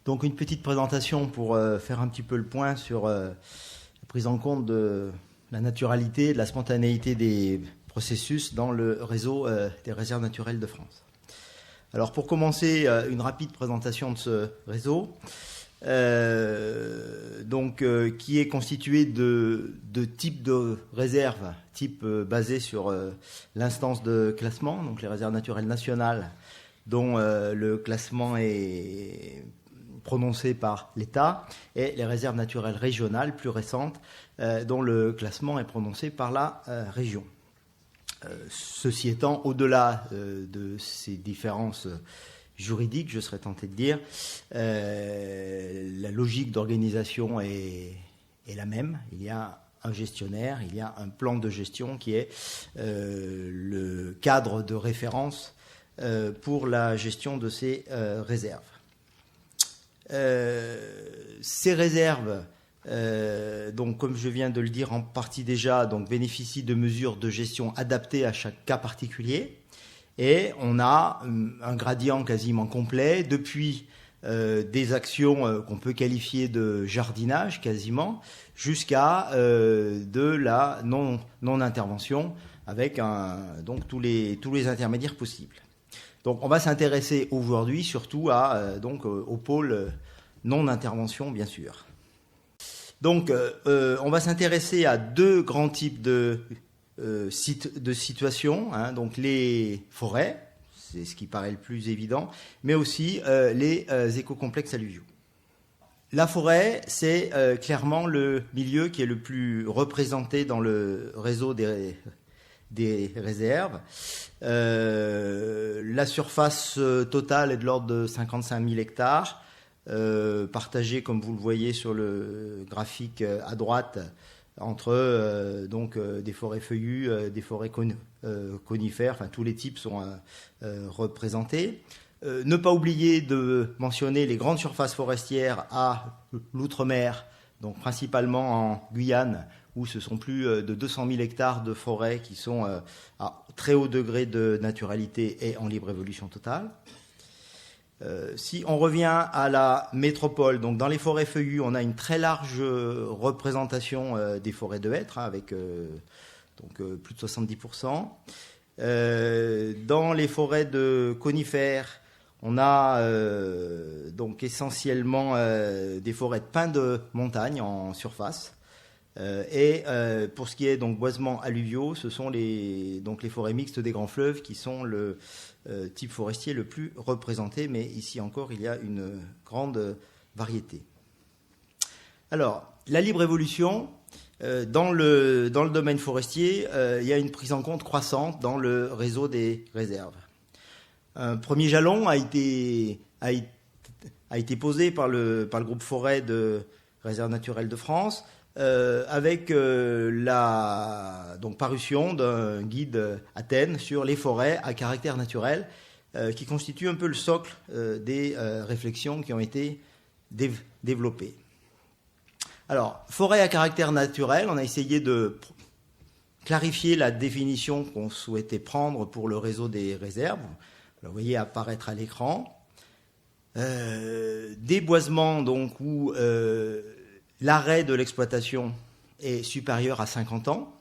Donc une petite présentation pour faire un petit peu le point sur la prise en compte de la naturalité, de la spontanéité des processus dans le réseau des réserves naturelles de France. Alors pour commencer, une rapide présentation de ce réseau, qui est constitué de types de réserves, type basé sur l'instance de classement, donc les réserves naturelles nationales, dont le classement est prononcé par l'État, et les réserves naturelles régionales plus récentes, dont le classement est prononcé par la région. Ceci étant, au-delà de ces différences juridiques, je serais tenté de dire, la logique d'organisation est la même. Il y a un gestionnaire, il y a un plan de gestion qui est le cadre de référence pour la gestion de ces réserves. Ces réserves, donc comme je viens de le dire en partie déjà, donc bénéficient de mesures de gestion adaptées à chaque cas particulier, et on a un gradient quasiment complet depuis des actions qu'on peut qualifier de jardinage quasiment, jusqu'à de la non-intervention avec donc tous les intermédiaires possibles. Donc on va s'intéresser aujourd'hui surtout au pôle non-intervention, bien sûr. Donc on va s'intéresser à deux grands types de situations, donc les forêts, c'est ce qui paraît le plus évident, mais aussi les écocomplexes alluviaux. La forêt, c'est clairement le milieu qui est le plus représenté dans le réseau des réserves. La surface totale est de l'ordre de 55 000 hectares, partagée, comme vous le voyez sur le graphique à droite, entre des forêts feuillues, des forêts conifères, enfin tous les types sont représentés. Ne pas oublier de mentionner les grandes surfaces forestières à l'outre-mer, donc principalement en Guyane, où ce sont plus de 200 000 hectares de forêts qui sont à très haut degré de naturalité et en libre évolution totale. Si on revient à la métropole, donc dans les forêts feuillues, on a une très large représentation des forêts de hêtres, avec plus de 70%. Dans les forêts de conifères, on a donc essentiellement des forêts de pins de montagne en surface. Et pour ce qui est donc boisements alluviaux, ce sont les forêts mixtes des grands fleuves qui sont le type forestier le plus représenté, mais ici encore il y a une grande variété. Alors, la libre évolution, dans le domaine forestier, il y a une prise en compte croissante dans le réseau des réserves. Un premier jalon a été posé par le groupe forêt de Réserves naturelles de France, avec la parution d'un guide Athènes sur les forêts à caractère naturel, qui constitue un peu le socle des réflexions qui ont été développées. Alors, forêt à caractère naturel, on a essayé de clarifier la définition qu'on souhaitait prendre pour le réseau des réserves. Vous voyez apparaître à l'écran. Des boisements où l'arrêt de l'exploitation est supérieur à 50 ans,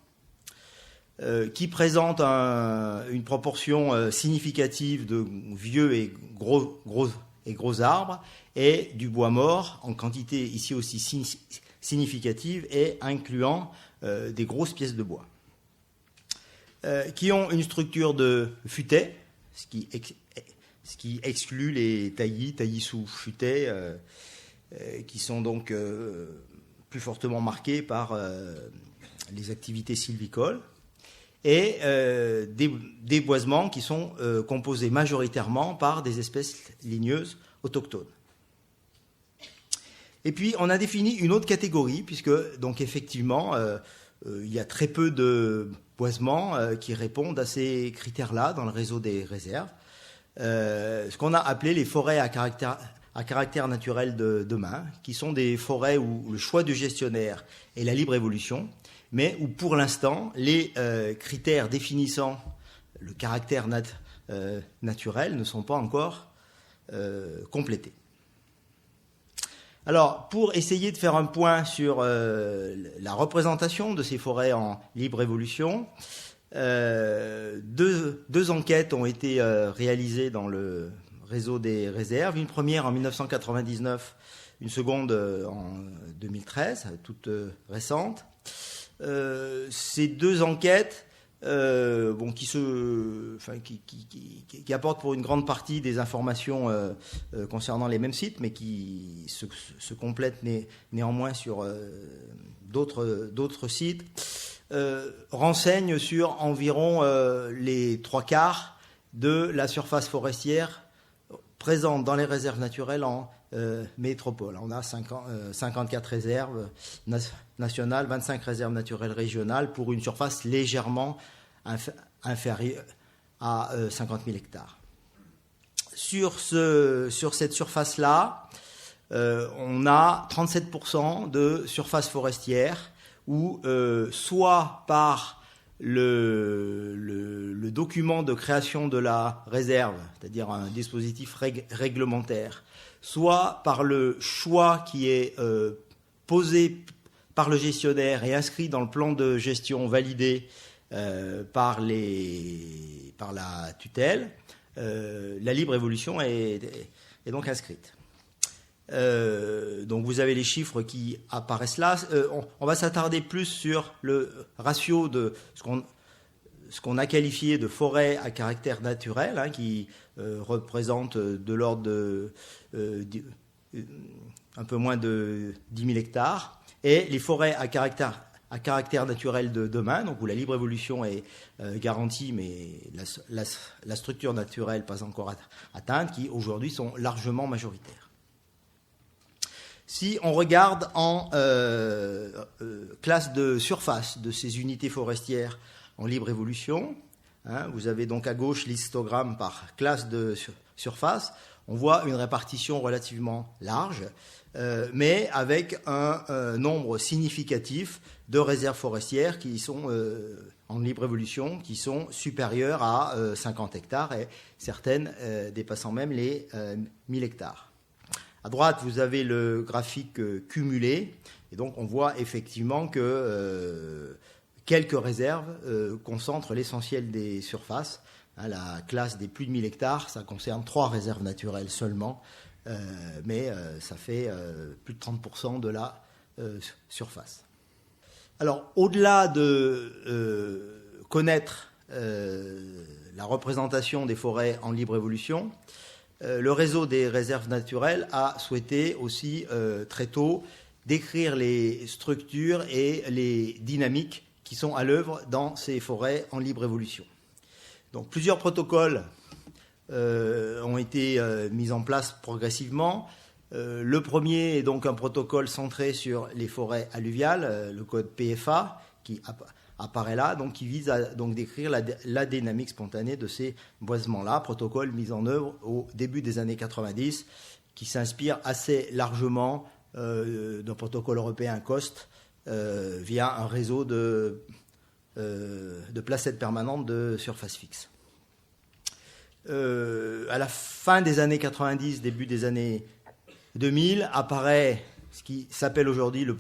qui présente une proportion significative de vieux et gros arbres, et du bois mort en quantité ici aussi significative, et incluant des grosses pièces de bois, qui ont une structure de futaie, ce qui exclut les taillis sous futaie, qui sont donc plus fortement marqués par les activités sylvicoles, et des boisements qui sont composés majoritairement par des espèces ligneuses autochtones. Et puis on a défini une autre catégorie, puisque donc effectivement il y a très peu de boisements qui répondent à ces critères-là dans le réseau des réserves, ce qu'on a appelé les forêts à caractère naturel de demain, qui sont des forêts où le choix du gestionnaire est la libre évolution, mais où pour l'instant les critères définissant le caractère naturel ne sont pas encore complétés. Alors, pour essayer de faire un point sur la représentation de ces forêts en libre évolution, deux enquêtes ont été réalisées dans le réseau des réserves. Une première en 1999, une seconde en 2013, toute récente. Ces deux enquêtes qui apportent pour une grande partie des informations concernant les mêmes sites, mais qui se complètent néanmoins sur d'autres sites, renseignent sur environ les 3/4 de la surface forestière présente dans les réserves naturelles en métropole. On a 54 réserves nationales, 25 réserves naturelles régionales pour une surface légèrement inférieure à 50 000 hectares. Sur cette surface-là, on a 37% de surface forestière où soit par le document de création de la réserve, c'est-à-dire un dispositif réglementaire, soit par le choix qui est posé par le gestionnaire et inscrit dans le plan de gestion validé par la tutelle, la libre évolution est donc inscrite. Donc vous avez les chiffres qui apparaissent là. On va s'attarder plus sur le ratio de ce qu'on a qualifié de forêt à caractère naturel, qui représente de l'ordre de un peu moins de 10 000 hectares, et les forêts à caractère naturel de demain, donc où la libre évolution est garantie, mais la structure naturelle pas encore atteinte, qui aujourd'hui sont largement majoritaires. Si on regarde en classe de surface de ces unités forestières en libre évolution, vous avez donc à gauche l'histogramme par classe de surface, on voit une répartition relativement large, mais avec un nombre significatif de réserves forestières qui sont en libre évolution, qui sont supérieures à 50 hectares et certaines dépassant même les 1000 hectares. À droite, vous avez le graphique cumulé, et donc on voit effectivement que quelques réserves concentrent l'essentiel des surfaces. La classe des plus de 1000 hectares, ça concerne 3 réserves naturelles seulement, mais ça fait plus de 30% de la surface. Alors, au-delà de connaître la représentation des forêts en libre évolution, le réseau des réserves naturelles a souhaité aussi très tôt décrire les structures et les dynamiques qui sont à l'œuvre dans ces forêts en libre évolution. Donc plusieurs protocoles ont été mis en place progressivement. Le premier est donc un protocole centré sur les forêts alluviales, le code PFA, qui apparaît là, donc qui vise à donc décrire la dynamique spontanée de ces boisements-là, protocole mis en œuvre au début des années 90, qui s'inspire assez largement d'un protocole européen COST via un réseau de placettes permanentes de surface fixe. À la fin des années 90, début des années 2000, apparaît ce qui s'appelle aujourd'hui le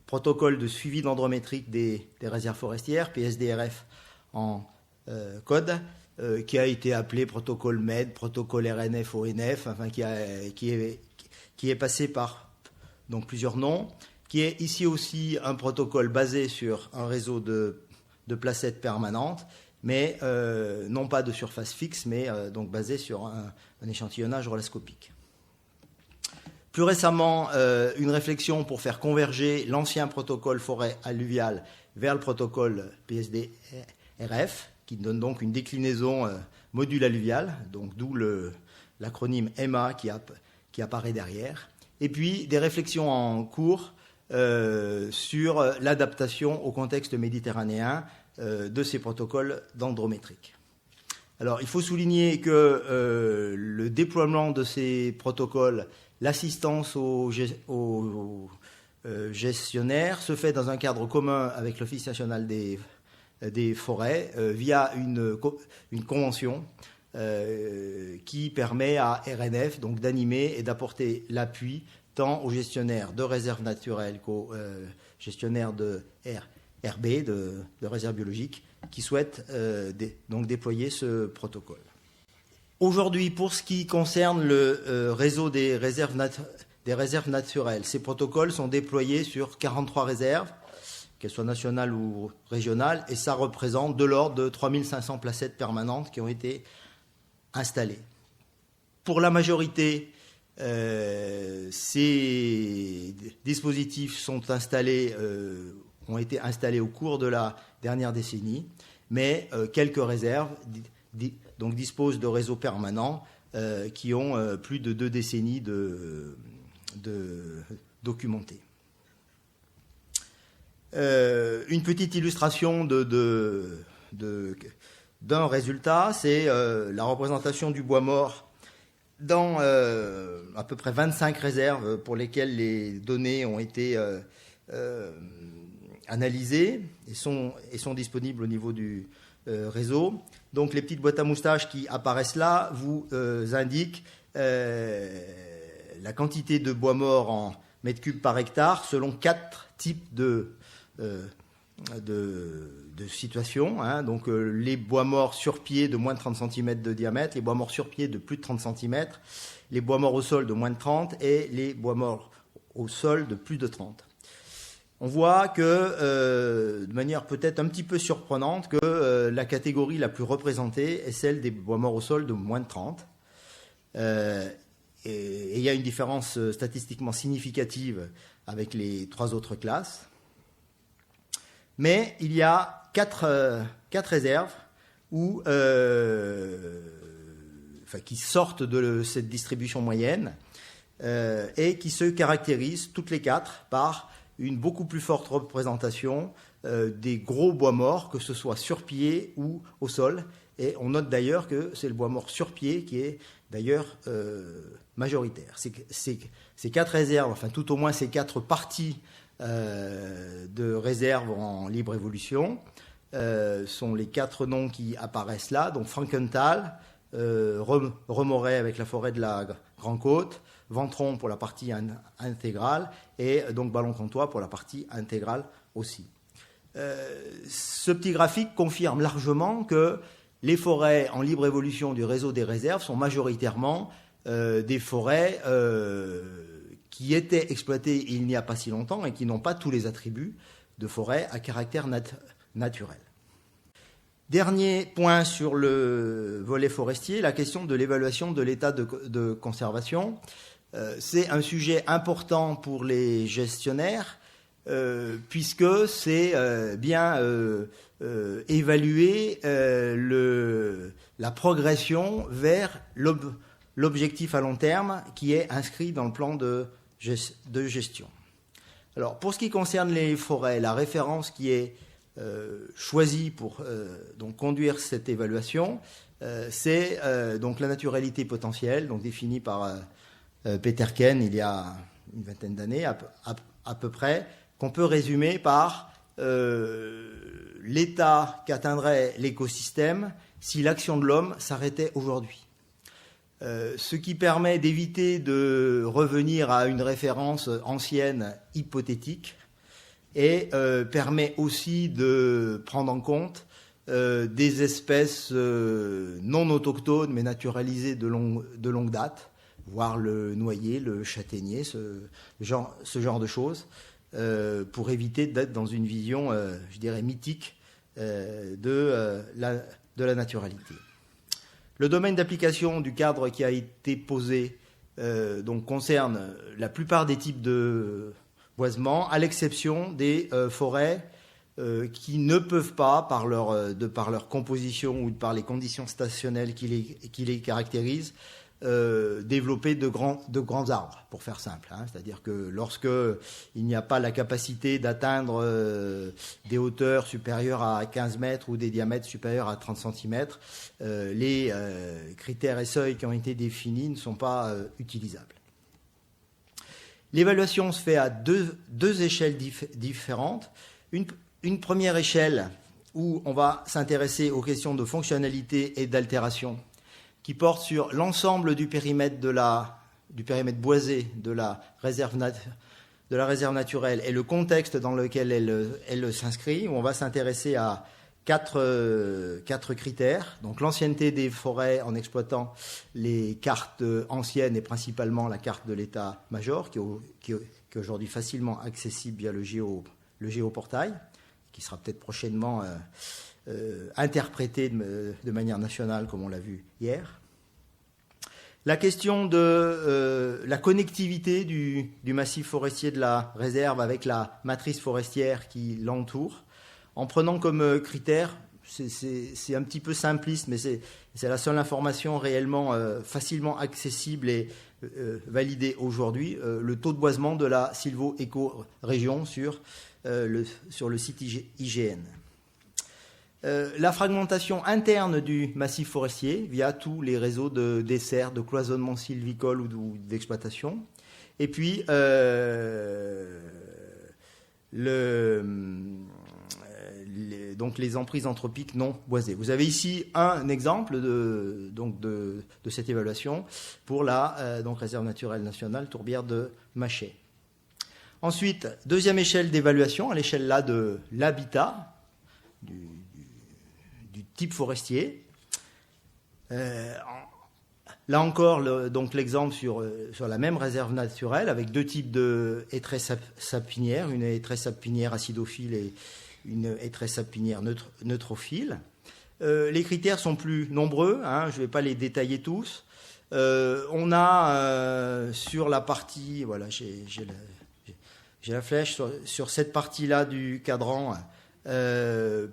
protocole de suivi dendrométrique des réserves forestières, PSDRF en code, qui a été appelé protocole MED, protocole RNF-ONF, enfin qui est passé par donc plusieurs noms, qui est ici aussi un protocole basé sur un réseau de placettes permanentes, mais non pas de surface fixe, mais donc basé sur un échantillonnage reloscopique. Plus récemment, une réflexion pour faire converger l'ancien protocole forêt alluviale vers le protocole PSDRF, qui donne donc une déclinaison module alluvial, donc d'où l'acronyme EMA qui apparaît derrière. Et puis des réflexions en cours sur l'adaptation au contexte méditerranéen de ces protocoles dendrométriques. Alors, il faut souligner que le déploiement de ces protocoles, l'assistance aux gestionnaires se fait dans un cadre commun avec l'Office national des forêts via une convention qui permet à RNF donc d'animer et d'apporter l'appui tant aux gestionnaires de réserves naturelles qu'aux gestionnaires de RB, de réserves biologiques, qui souhaitent donc déployer ce protocole. Aujourd'hui, pour ce qui concerne le réseau des réserves naturelles, ces protocoles sont déployés sur 43 réserves, qu'elles soient nationales ou régionales, et ça représente de l'ordre de 3500 placettes permanentes qui ont été installées. Pour la majorité, ces dispositifs ont été installés au cours de la dernière décennie, mais quelques réserves donc disposent de réseaux permanents qui ont plus de 2 décennies de documentés. Une petite illustration d'un résultat, c'est la représentation du bois mort dans à peu près 25 réserves pour lesquelles les données ont été analysées et sont disponibles au niveau du réseau. Donc les petites boîtes à moustaches qui apparaissent là vous indiquent la quantité de bois mort en mètres cubes par hectare selon 4 types de situations. Hein. Donc les bois morts sur pied de moins de 30 cm de diamètre, les bois morts sur pied de plus de 30 cm, les bois morts au sol de moins de 30 et les bois morts au sol de plus de 30. On voit que, de manière peut-être un petit peu surprenante, que la catégorie la plus représentée est celle des bois morts au sol de moins de 30. Et il y a une différence statistiquement significative avec les 3 autres classes. Mais il y a 4 réserves qui sortent de cette distribution moyenne et qui se caractérisent toutes les 4 par une beaucoup plus forte représentation des gros bois morts, que ce soit sur pied ou au sol. Et on note d'ailleurs que c'est le bois mort sur pied qui est d'ailleurs majoritaire. Ces 4 réserves, enfin tout au moins ces 4 parties de réserves en libre évolution sont les 4 noms qui apparaissent là. Donc Frankenthal, Remoret avec la forêt de la Grande Côte, Ventron pour la partie intégrale et donc Ballon-Comtois pour la partie intégrale aussi. Ce petit graphique confirme largement que les forêts en libre évolution du réseau des réserves sont majoritairement des forêts qui étaient exploitées il n'y a pas si longtemps et qui n'ont pas tous les attributs de forêts à caractère naturel. Dernier point sur le volet forestier, la question de l'évaluation de l'état de conservation. C'est un sujet important pour les gestionnaires puisque c'est bien évaluer la progression vers l'objectif à long terme qui est inscrit dans le plan de gestion. Alors, pour ce qui concerne les forêts, la référence qui est choisie pour donc conduire cette évaluation, c'est donc la naturalité potentielle, donc définie par Peter Ken il y a une vingtaine d'années à peu près, qu'on peut résumer par l'état qu'atteindrait l'écosystème si l'action de l'homme s'arrêtait aujourd'hui. Ce qui permet d'éviter de revenir à une référence ancienne hypothétique et permet aussi de prendre en compte des espèces non autochtones mais naturalisées de longue date, voire le noyer, le châtaignier, ce genre de choses, pour éviter d'être dans une vision, je dirais, mythique de la naturalité. Le domaine d'application du cadre qui a été posé donc concerne la plupart des types de boisement, à l'exception des forêts qui ne peuvent pas, de par leur composition ou par les conditions stationnelles qui les caractérisent, développer de grands arbres, pour faire simple. Hein. C'est-à-dire que lorsque il n'y a pas la capacité d'atteindre des hauteurs supérieures à 15 mètres ou des diamètres supérieurs à 30 cm, les critères et seuils qui ont été définis ne sont pas utilisables. L'évaluation se fait à deux échelles différentes. Une première échelle où on va s'intéresser aux questions de fonctionnalité et d'altération, qui porte sur l'ensemble du périmètre de la du périmètre boisé de la réserve naturelle et le contexte dans lequel elle s'inscrit, on va s'intéresser à quatre critères. Donc l'ancienneté des forêts en exploitant les cartes anciennes et principalement la carte de l'état-major qui est aujourd'hui facilement accessible via le géoportail, qui sera peut-être prochainement interprété de manière nationale comme on l'a vu hier. La question de la connectivité du massif forestier de la réserve avec la matrice forestière qui l'entoure, en prenant comme critère, c'est un petit peu simpliste, mais c'est la seule information réellement facilement accessible et validée aujourd'hui, le taux de boisement de la sylvo-éco-région sur le site IGN. La fragmentation interne du massif forestier via tous les réseaux de desserts, de cloisonnement sylvicole ou d'exploitation. Et puis, donc les emprises anthropiques non boisées. Vous avez ici un exemple de cette évaluation pour la réserve naturelle nationale tourbière de Machet. Ensuite, deuxième échelle d'évaluation, à l'échelle là de l'habitat, du type forestier. Là encore, l'exemple sur la même réserve naturelle avec deux types de hêtraies sapinières, une hêtraie sapinière acidophile et une hêtraie sapinière neutrophile. Les critères sont plus nombreux, je ne vais pas les détailler tous. On a sur la partie, voilà, j'ai la flèche, sur cette partie-là du cadran,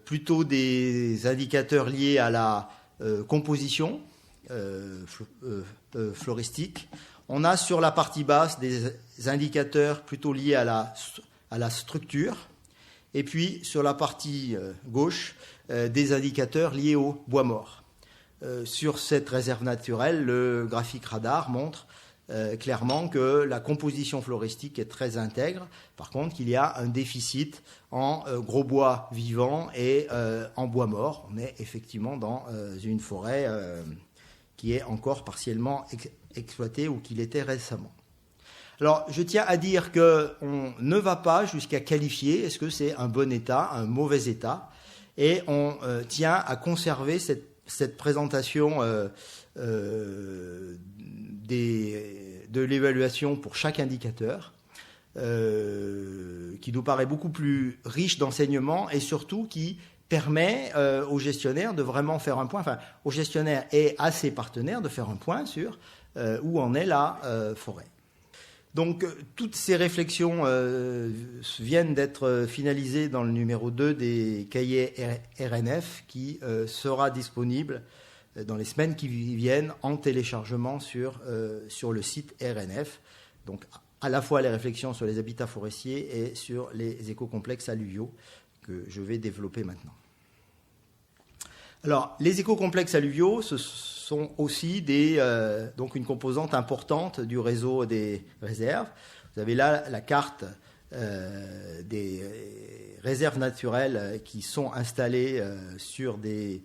plutôt des indicateurs liés à la composition floristique. On a sur la partie basse des indicateurs plutôt liés à la structure. Et puis sur la partie gauche, des indicateurs liés au bois mort. Sur cette réserve naturelle, le graphique radar montre clairement que la composition floristique est très intègre. Par contre, qu'il y a un déficit en gros bois vivant et en bois mort. On est effectivement dans une forêt qui est encore partiellement exploitée ou qui l'était récemment. Alors, je tiens à dire qu'on ne va pas jusqu'à qualifier est-ce que c'est un bon état, un mauvais état, et on tient à conserver cette présentation de l'évaluation pour chaque indicateur, qui nous paraît beaucoup plus riche d'enseignements et surtout qui permet aux gestionnaires de vraiment faire un point, enfin aux gestionnaires et à ses partenaires de faire un point sur où en est la forêt. Donc toutes ces réflexions viennent d'être finalisées dans le numéro 2 des cahiers RNF qui sera disponible dans les semaines qui viennent en téléchargement sur le site RNF. Donc à la fois les réflexions sur les habitats forestiers et sur les écocomplexes alluviaux que je vais développer maintenant. Alors les écocomplexes alluviaux, ce sont aussi donc une composante importante du réseau des réserves. Vous avez là la carte des réserves naturelles qui sont installées sur des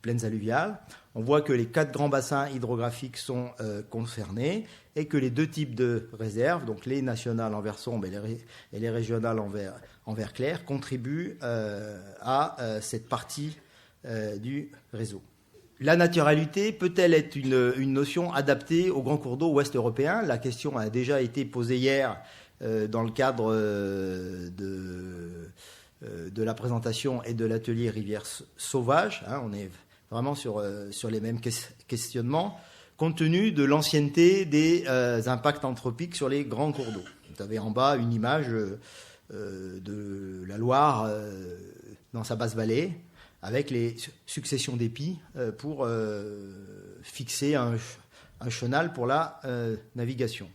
plaines alluviales. On voit que les 4 grands bassins hydrographiques sont concernés et que les 2 types de réserves, donc les nationales en vert sombre et les régionales en vert clair, contribuent à cette partie du réseau. La naturalité peut-elle être une notion adaptée aux grands cours d'eau ouest européens ? La question a déjà été posée hier dans le cadre de la présentation et de l'atelier Rivières Sauvages. On est vraiment sur les mêmes questionnements, compte tenu de l'ancienneté des impacts anthropiques sur les grands cours d'eau. Vous avez en bas une image de la Loire dans sa basse vallée, avec les successions d'épis pour fixer un chenal pour la navigation.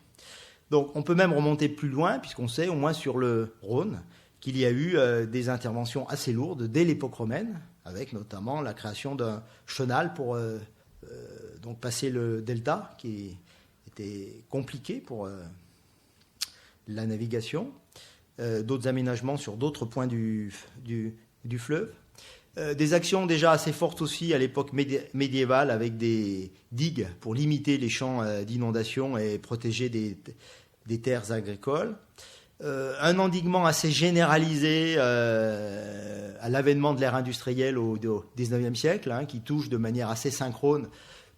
Donc on peut même remonter plus loin, puisqu'on sait, au moins sur le Rhône, qu'il y a eu des interventions assez lourdes dès l'époque romaine, avec notamment la création d'un chenal pour donc passer le delta, qui était compliqué pour la navigation, d'autres aménagements sur d'autres points du fleuve. Des actions déjà assez fortes aussi à l'époque médiévale avec des digues pour limiter les champs d'inondation et protéger des terres agricoles. Un endiguement assez généralisé à l'avènement de l'ère industrielle au XIXe siècle, qui touche de manière assez synchrone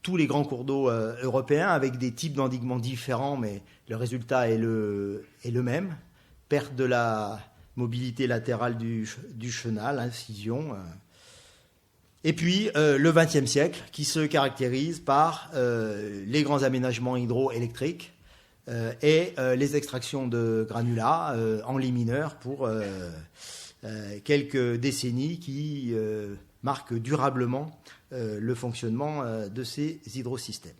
tous les grands cours d'eau européens avec des types d'endiguements différents, mais le résultat est le même. Perte de la mobilité latérale du chenal, incision. Et puis le XXe siècle qui se caractérise par les grands aménagements hydroélectriques et les extractions de granulats en lait mineur pour quelques décennies qui marquent durablement le fonctionnement de ces hydrosystèmes.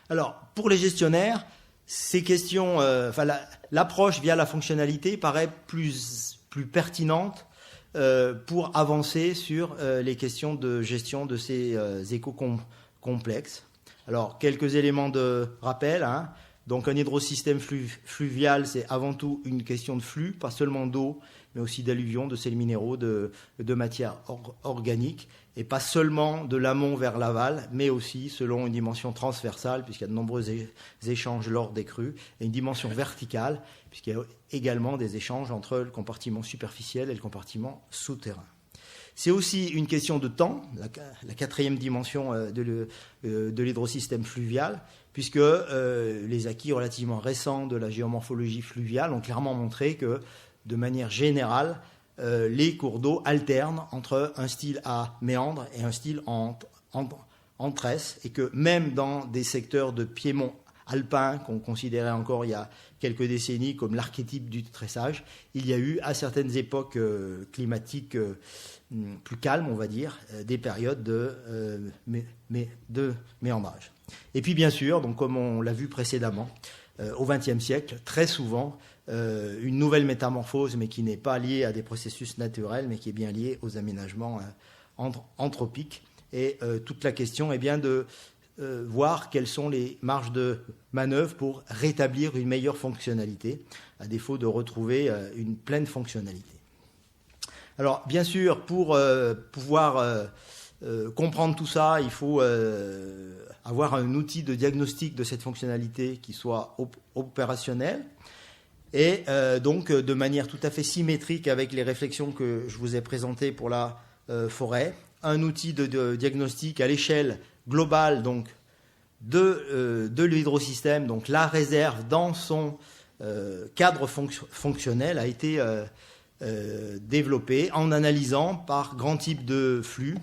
Alors, pour les gestionnaires, ces questions, l'approche via la fonctionnalité paraît plus pertinente pour avancer sur les questions de gestion de ces échos complexes. Alors, quelques éléments de rappel. Donc, un hydrosystème fluvial, c'est avant tout une question de flux, pas seulement d'eau, mais aussi d'alluvions, de sels minéraux, de matières organiques, et pas seulement de l'amont vers l'aval, mais aussi selon une dimension transversale, puisqu'il y a de nombreux échanges lors des crues, et une dimension verticale, puisqu'il y a également des échanges entre le compartiment superficiel et le compartiment souterrain. C'est aussi une question de temps, la quatrième dimension de l'hydrosystème fluvial, puisque les acquis relativement récents de la géomorphologie fluviale ont clairement montré que, de manière générale, les cours d'eau alternent entre un style à méandre et un style en tresse, et que même dans des secteurs de piémont alpin qu'on considérait encore il y a quelques décennies comme l'archétype du tressage, il y a eu à certaines époques climatiques plus calmes, on va dire, des périodes de méandrage. Et puis bien sûr, donc comme on l'a vu précédemment, au XXe siècle, très souvent, une nouvelle métamorphose, mais qui n'est pas liée à des processus naturels, mais qui est bien liée aux aménagements anthropiques. Et toute la question est bien de voir quelles sont les marges de manœuvre pour rétablir une meilleure fonctionnalité, à défaut de retrouver une pleine fonctionnalité. Alors, bien sûr, pour pouvoir comprendre tout ça, il faut avoir un outil de diagnostic de cette fonctionnalité qui soit opérationnel, et donc de manière tout à fait symétrique avec les réflexions que je vous ai présentées pour la forêt, un outil de diagnostic à l'échelle globale donc de l'hydrosystème, donc la réserve dans son cadre fonctionnel a été développé en analysant par grands types de flux.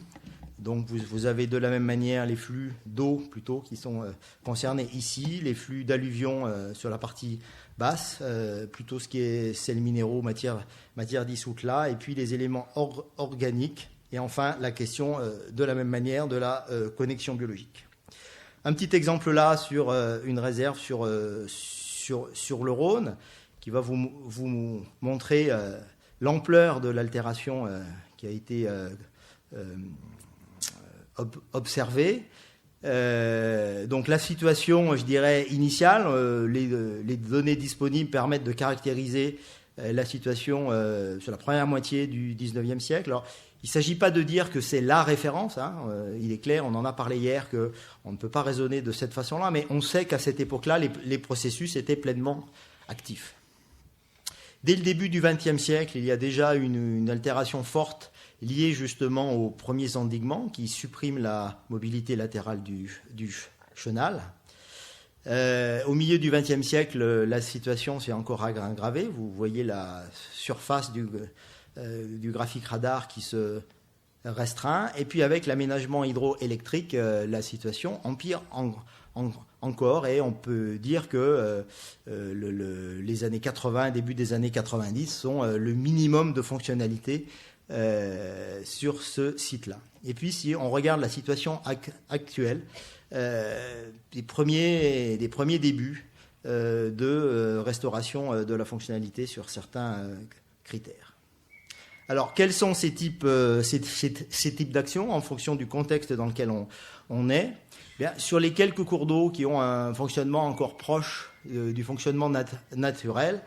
Donc vous avez de la même manière les flux d'eau plutôt qui sont concernés ici, les flux d'alluvions sur la partie basse, plutôt ce qui est sels minéraux, matière dissoute là, et puis les éléments organiques, et enfin la question de la même manière de la connexion biologique. Un petit exemple là sur une réserve sur le Rhône qui va vous montrer l'ampleur de l'altération qui a été observée. Donc la situation, je dirais, initiale, les données disponibles permettent de caractériser la situation sur la première moitié du XIXe siècle. Alors, il ne s'agit pas de dire que c'est la référence, il est clair, on en a parlé hier, qu'on ne peut pas raisonner de cette façon-là, mais on sait qu'à cette époque-là, les processus étaient pleinement actifs. Dès le début du XXe siècle, il y a déjà une altération forte liée justement aux premiers endiguements qui suppriment la mobilité latérale du chenal. Au milieu du XXe siècle, la situation s'est encore aggravée. Vous voyez la surface du graphique radar qui se restreint. Et puis avec l'aménagement hydroélectrique, la situation empire encore, et on peut dire que les années 80, début des années 90 sont le minimum de fonctionnalité sur ce site-là. Et puis si on regarde la situation actuelle, des premiers débuts de restauration de la fonctionnalité sur certains critères. Alors, quels sont ces types d'actions en fonction du contexte dans lequel on est ? Bien, sur les quelques cours d'eau qui ont un fonctionnement encore proche du fonctionnement naturel,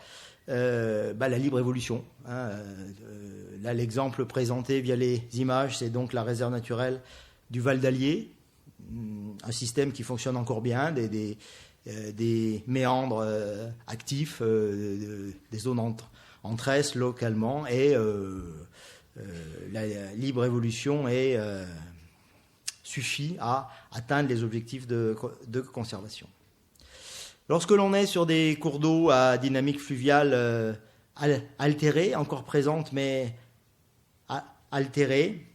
la libre évolution. Là, l'exemple présenté via les images, c'est donc la réserve naturelle du Val d'Allier, un système qui fonctionne encore bien, des méandres actifs, des zones en tresse localement, et la libre évolution suffit à atteindre les objectifs de conservation. Lorsque l'on est sur des cours d'eau à dynamique fluviale altérée, encore présente mais altérée,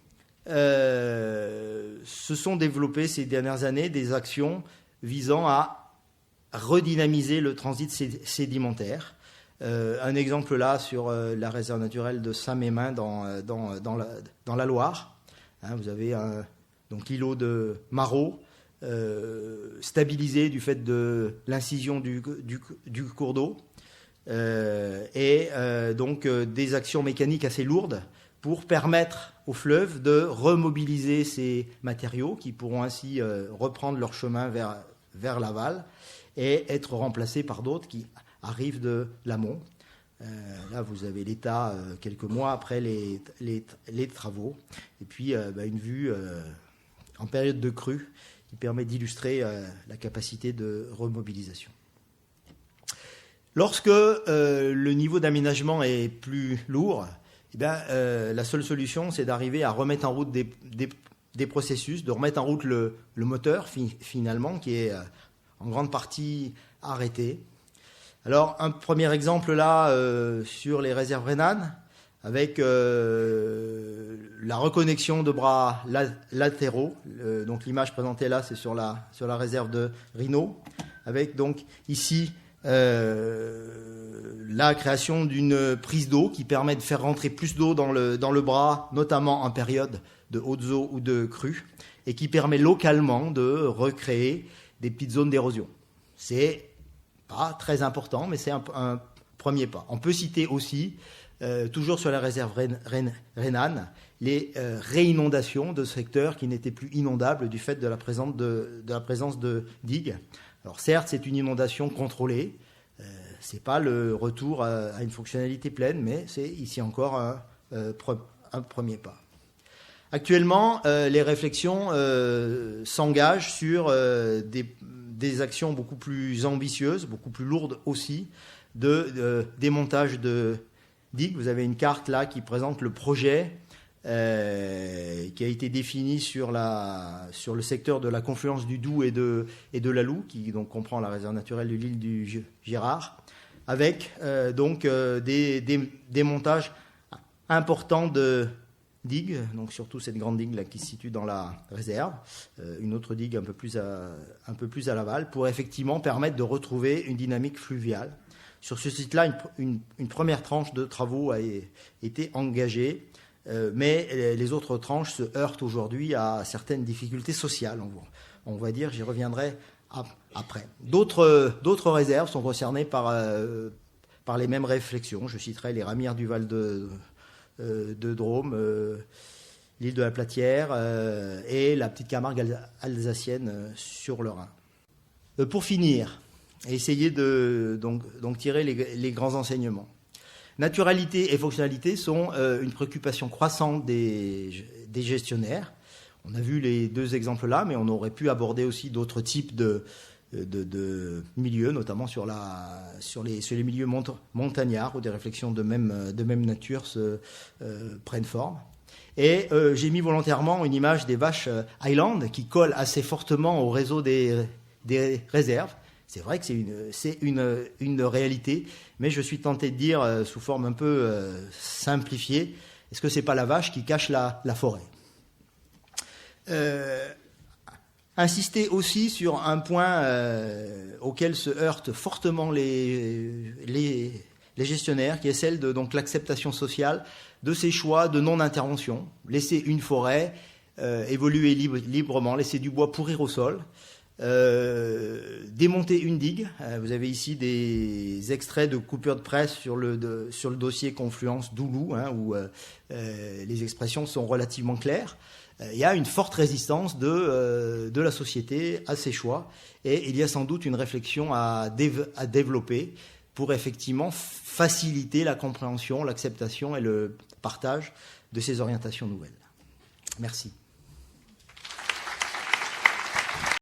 se sont développées ces dernières années des actions visant à redynamiser le transit sédimentaire. Un exemple là sur la réserve naturelle de Saint-Mémin dans la Loire. Vous avez donc l'îlot de Marot, stabilisé du fait de l'incision du cours d'eau, donc des actions mécaniques assez lourdes pour permettre au fleuve de remobiliser ces matériaux qui pourront ainsi reprendre leur chemin vers l'aval et être remplacés par d'autres qui arrivent de l'amont. Là, vous avez l'état quelques mois après les travaux, et puis une vue en période de crue qui permet d'illustrer la capacité de remobilisation. Lorsque le niveau d'aménagement est plus lourd, la seule solution, c'est d'arriver à remettre en route des processus, de remettre en route le moteur, finalement, qui est en grande partie arrêté. Alors, un premier exemple là, sur les réserves rhénanes, avec la reconnexion de bras latéraux. Donc l'image présentée là, c'est sur la réserve de Rhino, avec donc ici la création d'une prise d'eau qui permet de faire rentrer plus d'eau dans le bras, notamment en période de hautes eaux ou de crues, et qui permet localement de recréer des petites zones d'érosion. C'est pas très important, mais c'est un premier pas. On peut citer aussi, toujours sur la réserve rhénane, les réinondations de secteurs qui n'étaient plus inondables du fait de la présence de digues. Alors certes, c'est une inondation contrôlée, c'est pas le retour à une fonctionnalité pleine, mais c'est ici encore un premier pas. Actuellement, les réflexions s'engagent sur des actions beaucoup plus ambitieuses, beaucoup plus lourdes aussi, de démontage de digues. Vous avez une carte là qui présente le projet qui a été défini sur le secteur de la confluence du Doubs et de l'Alou, qui donc comprend la réserve naturelle de l'île du Girard, avec des montages importants de digues, donc surtout cette grande digue là qui se situe dans la réserve, une autre digue un peu plus à l'aval, pour effectivement permettre de retrouver une dynamique fluviale. Sur ce site-là, une première tranche de travaux a été engagée, mais les autres tranches se heurtent aujourd'hui à certaines difficultés sociales, on va dire, j'y reviendrai après. D'autres réserves sont concernées par les mêmes réflexions. Je citerai les ramières du Val de Drôme, l'île de la Platière et la petite Camargue alsacienne sur le Rhin. Pour finir, essayer de donc tirer les grands enseignements. Naturalité et fonctionnalité sont une préoccupation croissante des gestionnaires. On a vu les deux exemples là, mais on aurait pu aborder aussi d'autres types de milieux, notamment sur les milieux montagnards, où des réflexions de même nature prennent forme. Et j'ai mis volontairement une image des vaches Highland qui colle assez fortement au réseau des réserves. C'est vrai que c'est une réalité, mais je suis tenté de dire, sous forme un peu simplifiée, est-ce que c'est pas la vache qui cache la forêt ? Insister aussi sur un point auquel se heurtent fortement les gestionnaires, qui est celle de donc l'acceptation sociale de ces choix de non-intervention. Laisser une forêt évoluer librement, laisser du bois pourrir au sol, démonter une digue. Vous avez ici des extraits de coupures de presse sur le dossier Confluence Doulou, où les expressions sont relativement claires. il y a une forte résistance de la société à ces choix, et il y a sans doute une réflexion à développer pour effectivement faciliter la compréhension, l'acceptation et le partage de ces orientations nouvelles. Merci.